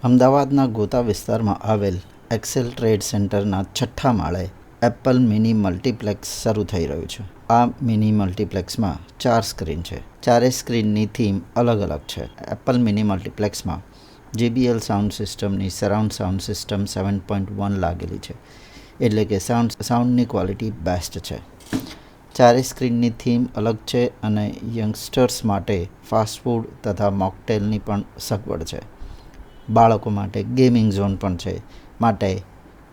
અમદાવાદના ગોતા વિસ્તારમાં આવેલ એક્સેલ ટ્રેડ સેન્ટરના 6થા માળે એપલ મિની મલ્ટીપ્લેક્સ શરૂ થઈ રહ્યું છે. આ મિની મલ્ટીપ્લેક્સમાં 4 સ્ક્રીન છે. ચારેય સ્ક્રીનની થીમ અલગ અલગ છે. એપલ મિની મલ્ટીપ્લેક્સમાં JBL સાઉન્ડ સિસ્ટમની સરાઉન્ડ સાઉન્ડ સિસ્ટમ 7.1 લાગેલી છે, એટલે કે સાઉન્ડની ક્વોલિટી બેસ્ટ છે. ચારેય સ્ક્રીનની થીમ અલગ છે અને યંગસ્ટર્સ માટે ફાસ્ટ ફૂડ તથા મોકટેલની પણ સગવડ છે. બાળકો માટે ગેમિંગ ઝોન પણ છે. માટે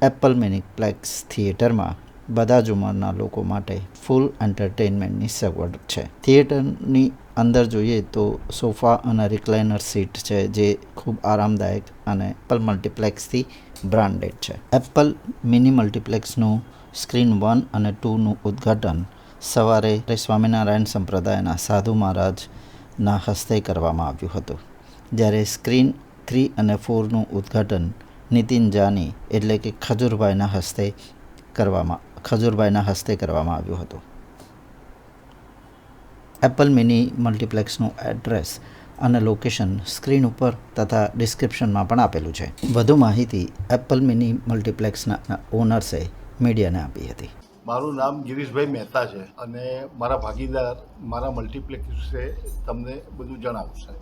એપલ મિનીપ્લેક્સ થિયેટરમાં બધા જ ઉંમરના લોકો માટે ફૂલ એન્ટરટેનમેન્ટની સગવડ છે. થિયેટરની અંદર જોઈએ તો સોફા અને રિક્લાઇનર સીટ છે, જે ખૂબ આરામદાયક અને એપલ મલ્ટીપ્લેક્સથી બ્રાન્ડેડ છે. એપલ મિની મલ્ટીપ્લેક્સનું સ્ક્રીન 1 અને 2નું ઉદ્ઘાટન સવારે સ્વામિનારાયણ સંપ્રદાયના સાધુ મહારાજના હસ્તે કરવામાં આવ્યું હતું, જ્યારે સ્ક્રીન 3 અને 4નું ઉદ્ઘાટન નીતિન જાની એટલે કે ખજૂરભાઈના હસ્તે કરવામાં આવ્યું હતું. એપલ મિની મલ્ટીપ્લેક્સનું એડ્રેસ અને લોકેશન સ્ક્રીન ઉપર તથા ડિસ્ક્રિપ્શનમાં પણ આપેલું છે. વધુ માહિતી એપલ મિની મલ્ટીપ્લેક્સના ઓનર્સે મીડિયાને આપી હતી. મારું નામ ગિરીશભાઈ મહેતા છે અને મારા ભાગીદાર મારા મલ્ટીપ્લેક્સ વિશે તમને બધું જણાવશે.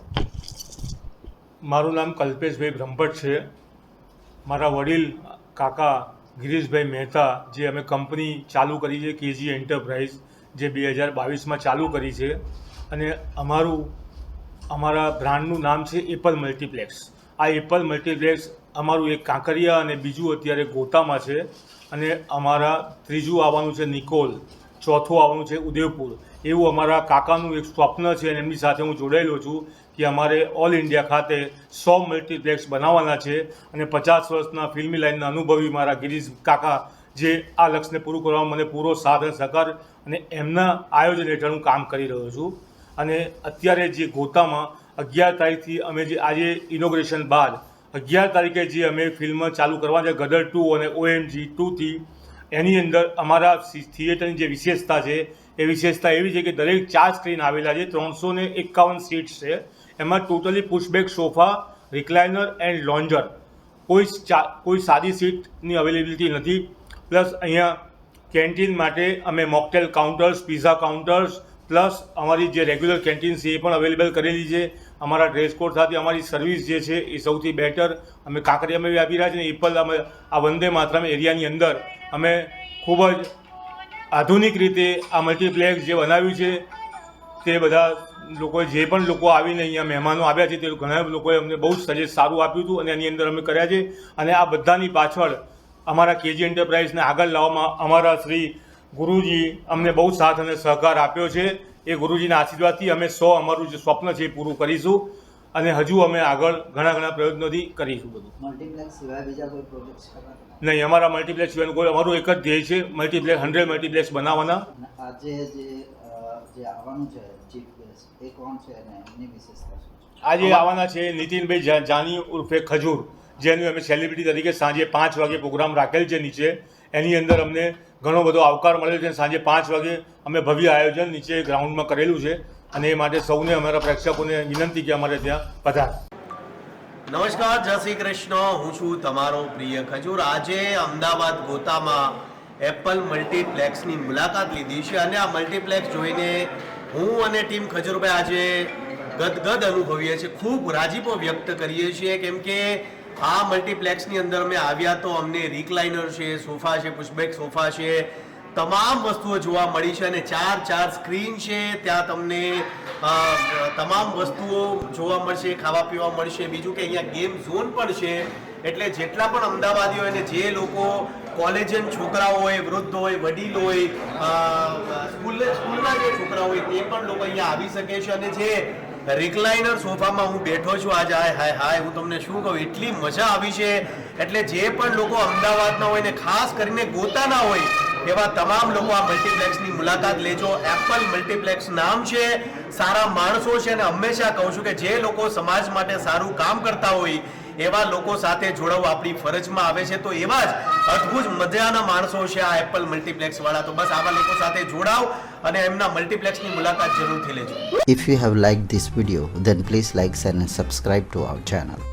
મારું નામ કલ્પેશભાઈ બ્રહ્મભટ્ટ છે. મારા વડીલ કાકા ગિરીશભાઈ મહેતા, જે અમે કંપની ચાલુ કરી છે KG એન્ટરપ્રાઇઝ, જે 2022માં ચાલુ કરી છે, અને અમારા બ્રાન્ડનું નામ છે એપલ મલ્ટીપ્લેક્સ. આ એપલ મલ્ટીપ્લેક્સ અમારું એક કાંકરિયા અને બીજું અત્યારે ગોતામાં છે, અને અમારા ત્રીજું આવવાનું છે નિકોલ, ચોથું આવવાનું છે ઉદયપુર. એવું અમારા કાકાનું એક સ્વપ્ન છે અને એમની સાથે હું જોડાયેલો છું કે અમારે ઓલ ઇન્ડિયા ખાતે 100 મલ્ટીપ્લેક્સ બનાવવાના છે, અને 50 વર્ષના ફિલ્મી લાઇનના અનુભવી મારા ગિરીશ કાકા, જે આ લક્ષ્યને પૂરું કરવામાં મને પૂરો સાથ અને સહકાર અને એમના આયોજન હેઠળ હું કામ કરી રહ્યો છું. અને અત્યારે જે ગોતામાં 11 તારીખથી અમે જે આજે ઇનોગ્રેશન બાદ 11 તારીખે જે અમે ફિલ્મ ચાલુ કરવાના છે ગદર 2 અને OMG 2થી, એની અંદર અમારા થિયેટરની જે વિશેષતા છે એ વિશેષતા એવી છે કે દરેક 4 સ્ક્રીન આવેલા છે. 351 સીટ્સ છે. એમાં totally pushback sofa, recliner and lounger, કોઈ સાદી સીટની અવેલેબિલિટી નથી. પ્લસ અહીંયા કેન્ટીન માટે અમે mocktail counters, pizza counters, plus અમારી જે રેગ્યુલર કેન્ટીન છે એ પણ અવેલેબલ કરેલી છે. અમારા ડ્રેસ કોડ સાથે અમારી સર્વિસ જે છે એ સૌથી બેટર અમે કાંકરિયામાં બી આપી રહ્યા છીએ. એપલ અમે આ વંદે માતરમ એરિયાની અંદર અમે ખૂબ જ આધુનિક રીતે આ મલ્ટીપ્લેક્સ જે બનાવ્યું છે, તે બધા લોકોએ જે પણ લોકો આવીને અહીંયા મહેમાનો આવ્યા છે તે ઘણા લોકોએ અમને બહુ જ સજેસ્ટ સારું આપ્યું હતું, અને એની અંદર અમે કર્યા છે. અને આ બધાની પાછળ અમારા KG એન્ટરપ્રાઇઝને આગળ લાવવામાં અમારા શ્રી ગુરુજી અમને બહુ સાથ અને સહકાર આપ્યો છે. એ ગુરુજીના આશીર્વાદથી અમે અમારું જે સ્વપ્ન છે એ પૂરું કરીશું, અને હજુ અમે આગળ ઘણા પ્રયત્નોથી કરીશું. બધું મલ્ટીપ્લેક્સ સિવાય બીજા કોઈ પ્રોજેક્ટ્સ નહીં, અમારા મલ્ટીપ્લેક્સ સિવાયનું કોઈ અમારું એક જ ધ્યેય છે, મલ્ટીપ્લેક્સ 100 મલ્ટીપ્લેક્સ બનાવવાના. આજે જે આવવાનું છે ચીફ ગેસ્ટ, એ કોણ છે અને એમની વિશેષતા શું છે? આજે આવવાના છે નીતિનભાઈ જાની ઉર્ફે ખજૂર, જેનું અમે સેલિબ્રિટી તરીકે સાંજે 5 વાગે પ્રોગ્રામ રાખેલ છે નીચે. એની અંદર અમને ઘણો બધો આવકાર મળેલો છે. સાંજે 5 વાગે અમે ભવ્ય આયોજન નીચે ગ્રાઉન્ડમાં કરેલું છે, અને એ માટે સૌને અમારા પ્રેક્ષકોને વિનંતી કે અમારે ત્યાં પધાર. નમસ્કાર, જય શ્રી કૃષ્ણ. હું છું તમારો પ્રિય ખજૂર. આજે અમદાવાદ ગોતામાં એપલ મલ્ટીપ્લેક્સની મુલાકાત લીધી છે, અને આ મલ્ટીપ્લેક્સ જોઈને હું અને ટીમ ખજૂરભાઈ આજે ગદગદ અનુભવીએ છીએ, ખૂબ રાજીપો વ્યક્ત કરીએ છીએ, કેમ કે આ મલ્ટીપ્લેક્સની અંદર અમે આવ્યા તો અમને રિક્લાઇનર છે, સોફા છે, પુશબેક સોફા છે, તમામ વસ્તુઓ જોવા મળી છે, અને 4 સ્ક્રીન છે. ત્યાં તમને તમામ વસ્તુઓ જોવા મળશે, ખાવા પીવા મળશે. બીજું કે અહીંયા ગેમ ઝોન પણ છે, એટલે જેટલા પણ અમદાવાદીઓ અને જે લોકો કોલેજન છોકરાઓ હોય, વૃદ્ધ હોય, વડીલ હોય, સ્કૂલના જે છોકરાઓ હોય તે પણ લોકો અહીંયા આવી શકે છે. અને જે રિક્લાઇનર સોફામાં હું બેઠો છું આજે, હાય હું તમને શું કહું, એટલી મજા આવી છે. એટલે જે પણ લોકો અમદાવાદના હોય ને ખાસ કરીને ગોતાના હોય એવા તમામ લોકો આ મલ્ટીપ્લેક્સની મુલાકાત લેજો. એપલ મલ્ટીપ્લેક્સ નામ છે, સારા માણસો છે, અને હંમેશા કહું છું કે જે લોકો સમાજ માટે સારું કામ કરતા હોય એવા લોકો સાથે જોડાવું આપણી ફરજમાં આવે છે. તો એવા જ અદ્ભુત મજાના માણસો છે આ એપલ મલ્ટીપ્લેક્સ વાળા. તો બસ આવા લોકો સાથે જોડાવ અને એમના મલ્ટીપ્લેક્સની મુલાકાત જરૂરથી લેજો. If you have liked this video, then please like, share and subscribe to our channel.